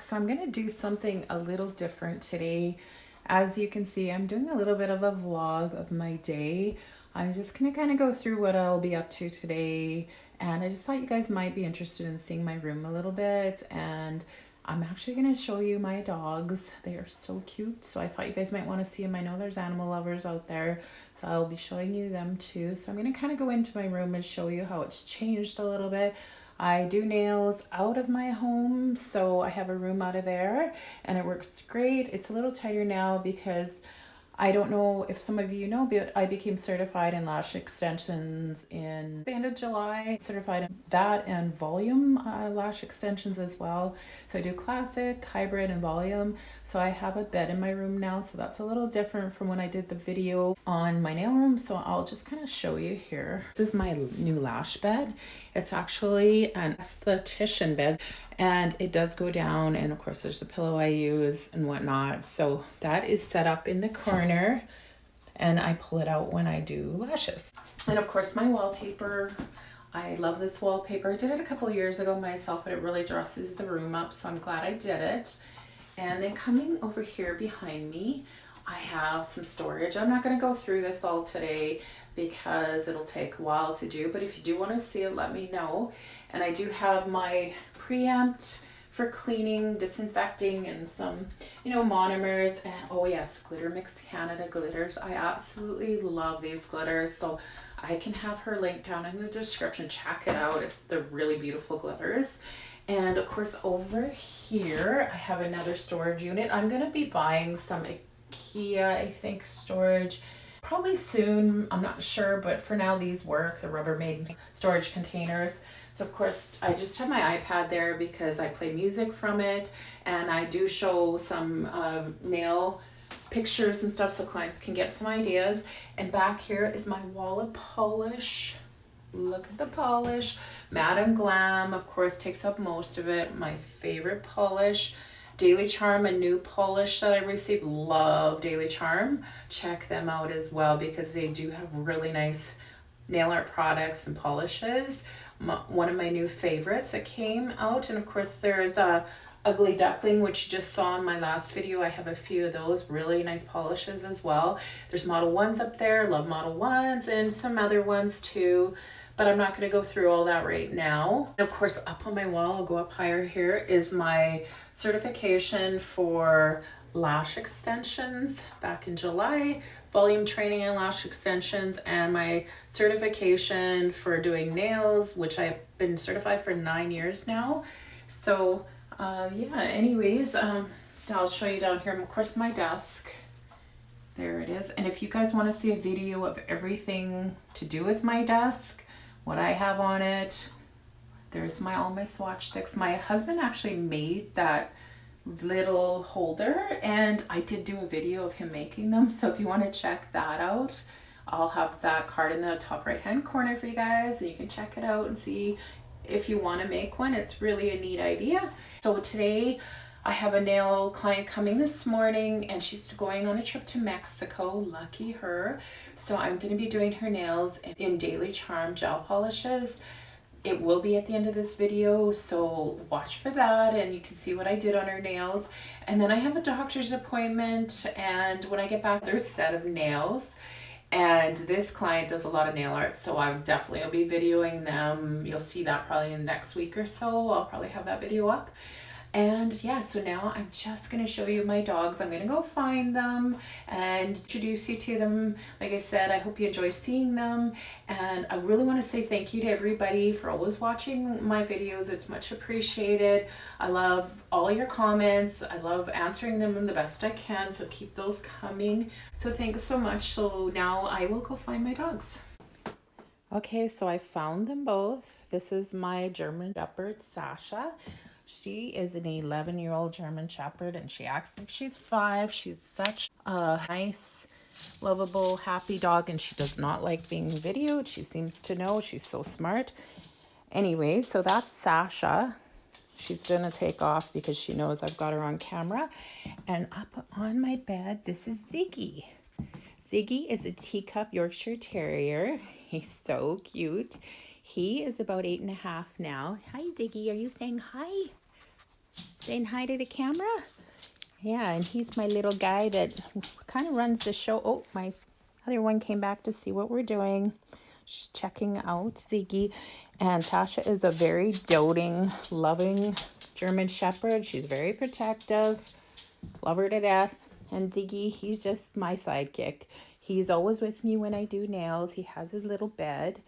So I'm gonna do something a little different today. As you can see, I'm doing a little bit of a vlog of my day. I'm just gonna kind of go through what I'll be up to today, and I just thought you guys might be interested in seeing my room a little bit. And I'm actually gonna show you my dogs. They are so cute, so I thought you guys might want to see them. I know there's animal lovers out there, so I'll be showing you them too. So I'm gonna kind of go into my room and show you how it's changed a little bit. I do nails out of my home, so I have a room out of there and it works great. It's a little tighter now because I don't know if some of you know, but I became certified in lash extensions in the end of July. Certified in that and volume lash extensions as well. So I do classic, hybrid, and volume. So I have a bed in my room now. So that's a little different from when I did the video on my nail room. So I'll just kind of show you here. This is my new lash bed. It's actually an esthetician bed, and it does go down, and of course there's the pillow I use and whatnot. So that is set up in the corner, and I pull it out when I do lashes. And of course my wallpaper, I love this wallpaper. I did it a couple of years ago myself, but it really dresses the room up, so I'm glad I did it. And then coming over here behind me, I have some storage. I'm not going to go through this all today because it'll take a while to do, but if you do want to see it, let me know. And I do have my preempt for cleaning, disinfecting, and some, monomers. And oh yes, Glitter Mix Canada glitters. I absolutely love these glitters, so I can have her link down in the description. Check it out. They're really beautiful glitters. And of course over here I have another storage unit. I'm going to be buying some IKEA, I think, storage probably soon. I'm not sure, but for now these work, the Rubbermaid storage containers. So of course I just have my iPad there because I play music from it, and I do show some nail pictures and stuff so clients can get some ideas. And back here is my wall of polish. Look at the polish. Madam Glam, of course, takes up most of it. My favorite polish. Daily Charme, a new polish that I received. Love Daily Charme. Check them out as well because they do have really nice nail art products and polishes. One of my new favorites that came out. And of course there's a Ugly Duckling, which you just saw in my last video. I have a few of those really nice polishes as well. There's Model 1s up there. Love Model 1s and some other ones too, but I'm not going to go through all that right now. And of course up on my wall, I'll go up higher here, is my certification for lash extensions back in July, volume training and lash extensions, and my certification for doing nails, which I've been certified for 9 years now. So yeah, anyways, I'll show you down here, of course, my desk. There it is. And if you guys want to see a video of everything to do with my desk, what I have on it, there's all my swatch sticks. My husband actually made that little holder, and I did do a video of him making them. So if you want to check that out, I'll have that card in the top right hand corner for you guys, and you can check it out and see if you want to make one. It's really a neat idea. So today I have a nail client coming this morning, and she's going on a trip to Mexico. Lucky her. So I'm going to be doing her nails in Daily Charme gel polishes. It will be at the end of this video, so watch for that and you can see what I did on her nails. And then I have a doctor's appointment, and when I get back there's a set of nails. And this client does a lot of nail art, so I definitely will be videoing them. You'll see that probably in the next week or so. I'll probably have that video up. And yeah, so now I'm just going to show you my dogs. I'm going to go find them and introduce you to them. Like I said, I hope you enjoy seeing them. And I really want to say thank you to everybody for always watching my videos. It's much appreciated. I love all your comments. I love answering them the best I can, so keep those coming. So thanks so much. So now I will go find my dogs. Okay, so I found them both. This is my German Shepherd, Sasha. She is an 11-year-old German Shepherd, and she acts like she's 5. She's such a nice, lovable, happy dog, and she does not like being videoed. She seems to know. She's so smart. Anyway, so that's Sasha. She's going to take off because she knows I've got her on camera. And up on my bed, this is Ziggy. Ziggy is a teacup Yorkshire Terrier. He's so cute. He is about 8.5 now. Hi, Ziggy. Are you saying hi? Saying hi to the camera? Yeah, and he's my little guy that kind of runs the show. Oh, my other one came back to see what we're doing. She's checking out Ziggy. And Tasha is a very doting, loving German Shepherd. She's very protective. Love her to death. And Ziggy, he's just my sidekick. He's always with me when I do nails. He has his little bed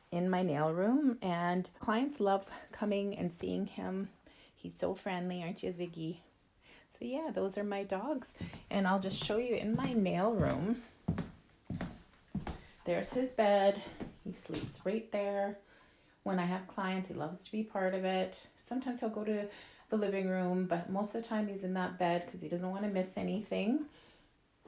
in my nail room. And clients love coming and seeing him. He's so friendly, aren't you, Ziggy? So yeah, those are my dogs. And I'll just show you in my nail room. There's his bed. He sleeps right there. When I have clients, he loves to be part of it. Sometimes he'll go to the living room, but most of the time he's in that bed because he doesn't want to miss anything.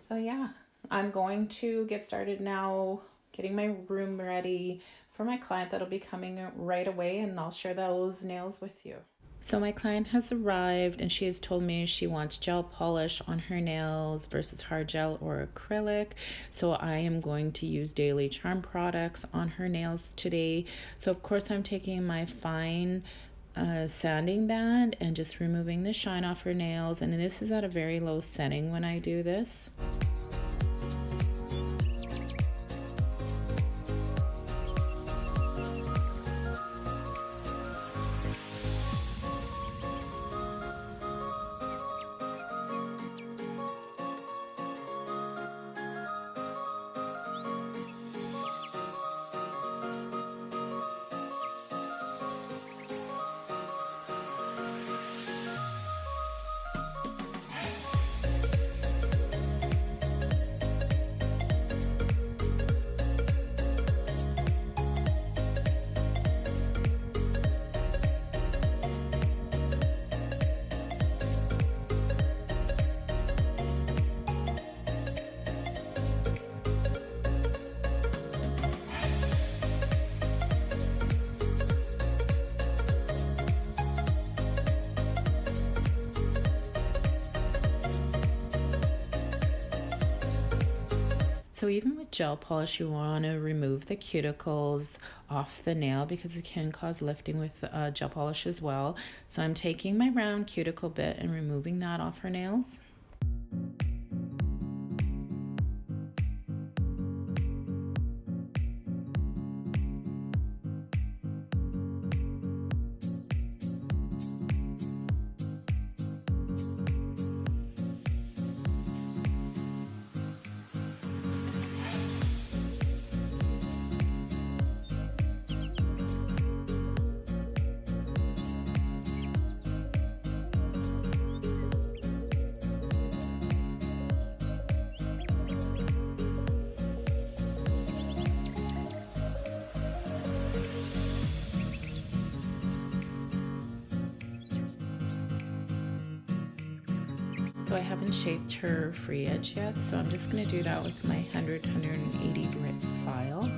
So yeah, I'm going to get started now, getting my room ready for my client that'll be coming right away, and I'll share those nails with you. So my client has arrived and she has told me she wants gel polish on her nails versus hard gel or acrylic. So I am going to use Daily Charme products on her nails today. So of course I'm taking my fine sanding band and just removing the shine off her nails. And this is at a very low setting when I do this. So even with gel polish, you want to remove the cuticles off the nail because it can cause lifting with gel polish as well. So I'm taking my round cuticle bit and removing that off her nails. So I haven't shaped her free edge yet, so I'm just going to do that with my 180 grit file.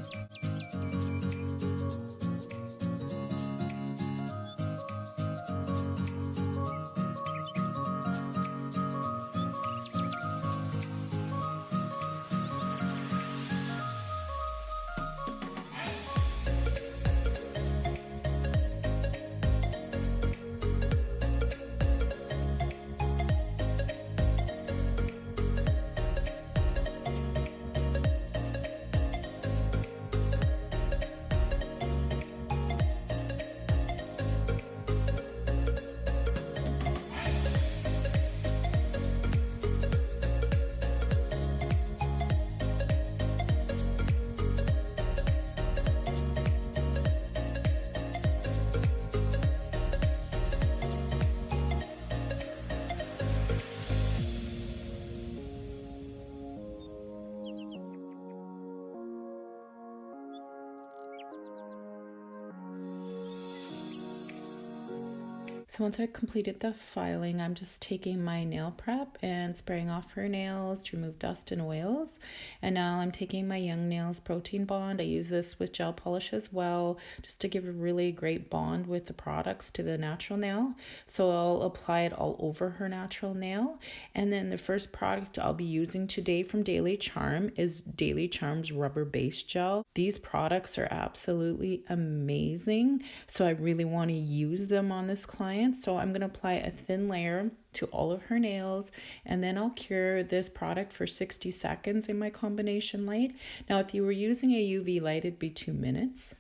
So once I completed the filing, I'm just taking my nail prep and spraying off her nails to remove dust and oils. And now I'm taking my Young Nails Protein Bond. I use this with gel polish as well, just to give a really great bond with the products to the natural nail. So I'll apply it all over her natural nail. And then the first product I'll be using today from Daily Charme is Daily Charme's Rubber Base Gel. These products are absolutely amazing. So I really want to use them on this client. client. So I'm going to apply a thin layer to all of her nails, and then I'll cure this product for 60 seconds in my combination light. Now, if you were using a UV light, it'd be 2 minutes.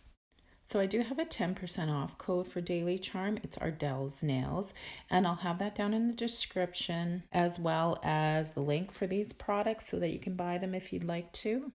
So I do have a 10% off code for Daily Charme. It's Ardell's Nails, and I'll have that down in the description, as well as the link for these products so that you can buy them if you'd like to.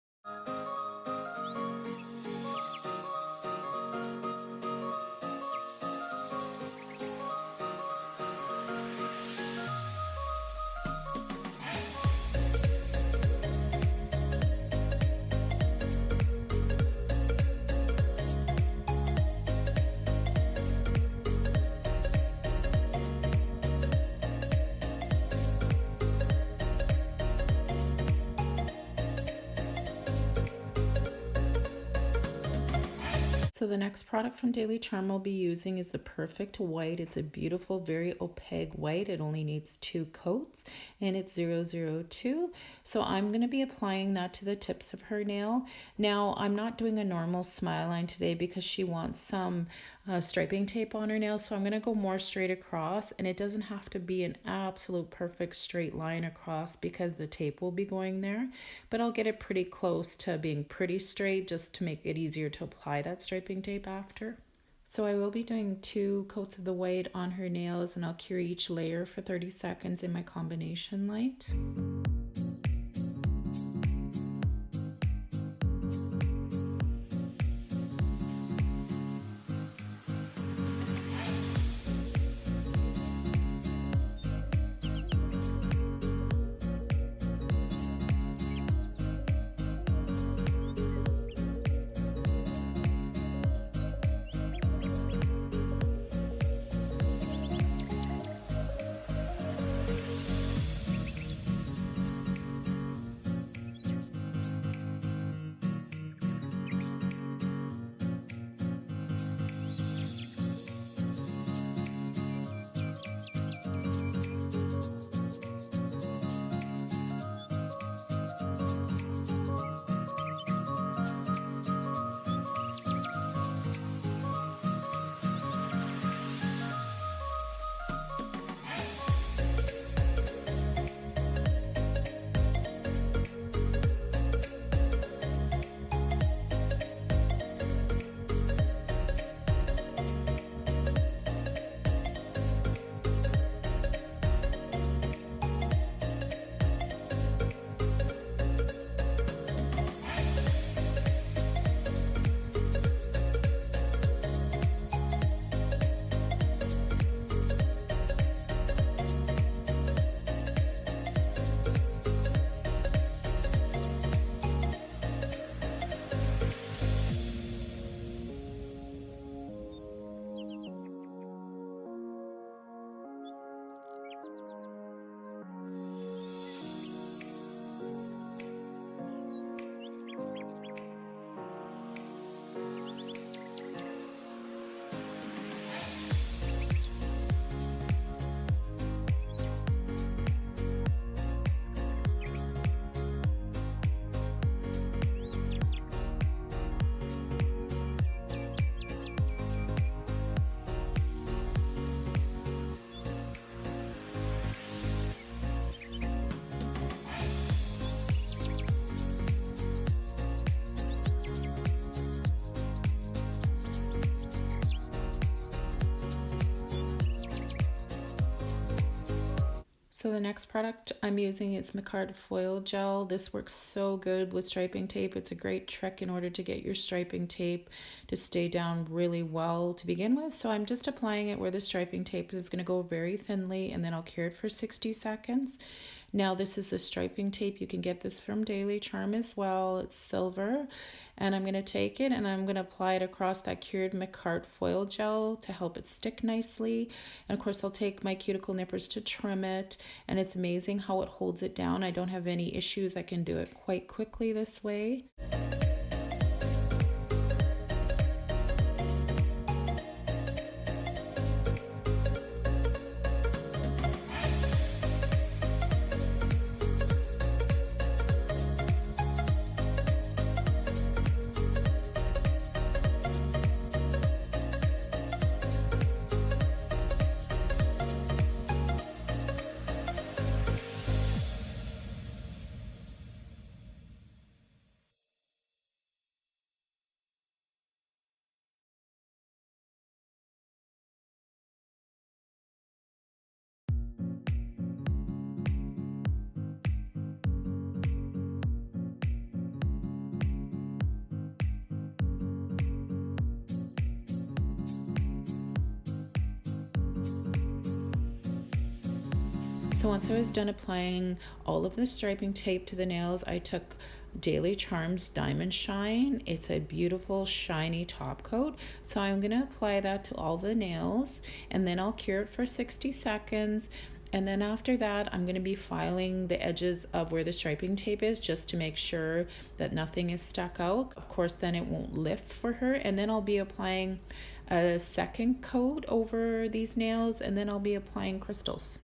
So the next product from Daily Charme I'll be using is the Perfect White. It's a beautiful, very opaque white. It only needs 2 coats, and it's 002. So I'm going to be applying that to the tips of her nail. Now, I'm not doing a normal smile line today because she wants some striping tape on her nails. So I'm going to go more straight across, and it doesn't have to be an absolute perfect straight line across because the tape will be going there. But I'll get it pretty close to being pretty straight just to make it easier to apply that striping tape after. So I will be doing 2 coats of the white on her nails, and I'll cure each layer for 30 seconds in my combination light. So the next product I'm using is Makartt Foil Gel. This works so good with striping tape. It's a great trick in order to get your striping tape to stay down really well to begin with. So I'm just applying it where the striping tape is going to go very thinly, and then I'll cure it for 60 seconds. Now this is the striping tape. You can get this from Daily Charme as well. It's silver. And I'm going to take it and I'm going to apply it across that cured Makartt Foil Gel to help it stick nicely. And of course I'll take my cuticle nippers to trim it, and it's amazing how it holds it down. I don't have any issues. I can do it quite quickly this way. So once I was done applying all of the striping tape to the nails, I took Daily Charms Diamond Shine. It's a beautiful shiny top coat. So I'm going to apply that to all the nails, and then I'll cure it for 60 seconds. And then after that, I'm going to be filing the edges of where the striping tape is just to make sure that nothing is stuck out. Of course, then it won't lift for her. And then I'll be applying a second coat over these nails, and then I'll be applying crystals.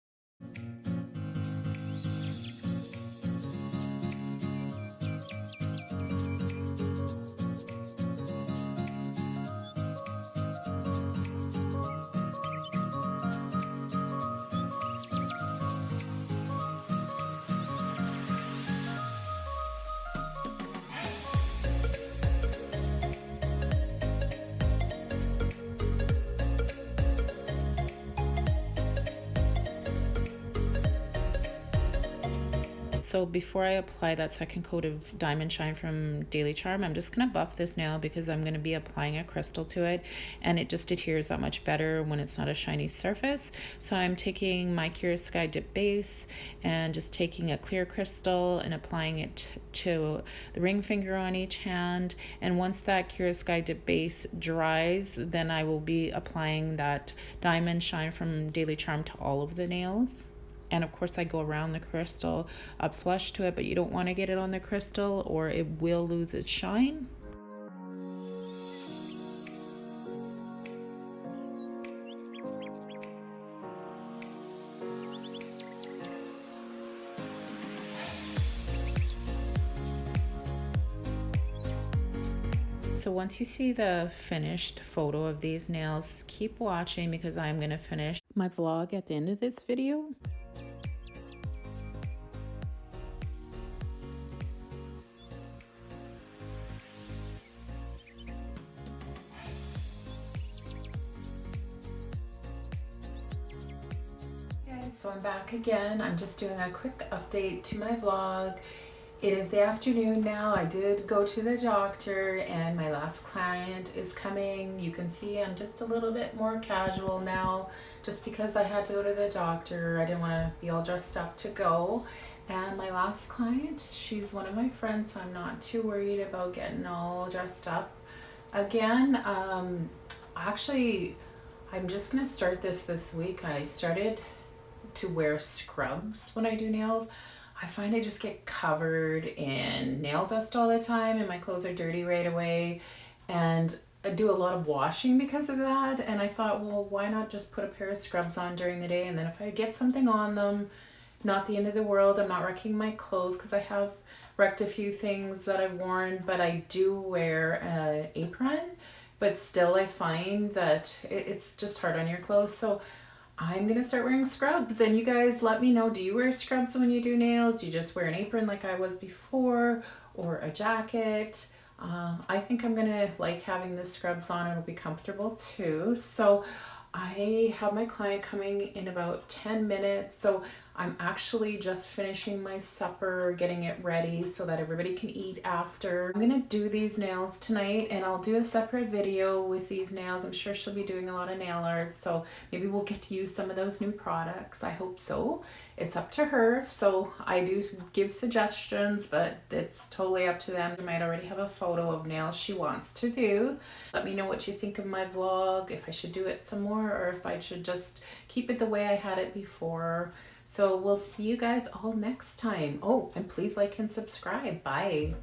So before I apply that second coat of Diamond Shine from Daily Charm, I'm just going to buff this nail because I'm going to be applying a crystal to it, and it just adheres that much better when it's not a shiny surface. So I'm taking Manicure Sky Dip Base and just taking a clear crystal and applying it to the ring finger on each hand. And once that Cure Sky Dip Base dries, then I will be applying that Diamond Shine from Daily Charm to all of the nails. And of course I go around the crystal up flush to it, but you don't want to get it on the crystal or it will lose its shine. So once you see the finished photo of these nails, keep watching because I'm going to finish my vlog at the end of this video. So I'm back again. I'm just doing a quick update to my vlog. It is the afternoon now. I did go to the doctor and my last client is coming. You can see I'm just a little bit more casual now just because I had to go to the doctor. I didn't want to be all dressed up to go. And my last client, she's one of my friends, so I'm not too worried about getting all dressed up again. Actually, I'm just gonna start this week. I started to wear scrubs when I do nails. I find I just get covered in nail dust all the time and my clothes are dirty right away, and I do a lot of washing because of that. And I thought, well, why not just put a pair of scrubs on during the day, and then if I get something on them, not the end of the world. I'm not wrecking my clothes because I have wrecked a few things that I've worn, but I do wear an apron, but still I find that it's just hard on your clothes. So I'm gonna start wearing scrubs, and you guys let me know, do you wear scrubs when you do nails? Do you just wear an apron like I was before, or a jacket? I think I'm gonna like having the scrubs on. It'll be comfortable too. So I have my client coming in about 10 minutes, so I'm actually just finishing my supper, getting it ready so that everybody can eat after. I'm gonna do these nails tonight, and I'll do a separate video with these nails. I'm sure she'll be doing a lot of nail art, so maybe we'll get to use some of those new products. I hope so. It's up to her. So I do give suggestions, but it's totally up to them. She might already have a photo of nails she wants to do. Let me know what you think of my vlog, if I should do it some more or if I should just keep it the way I had it before. So we'll see you guys all next time. Oh, and please like and subscribe. Bye.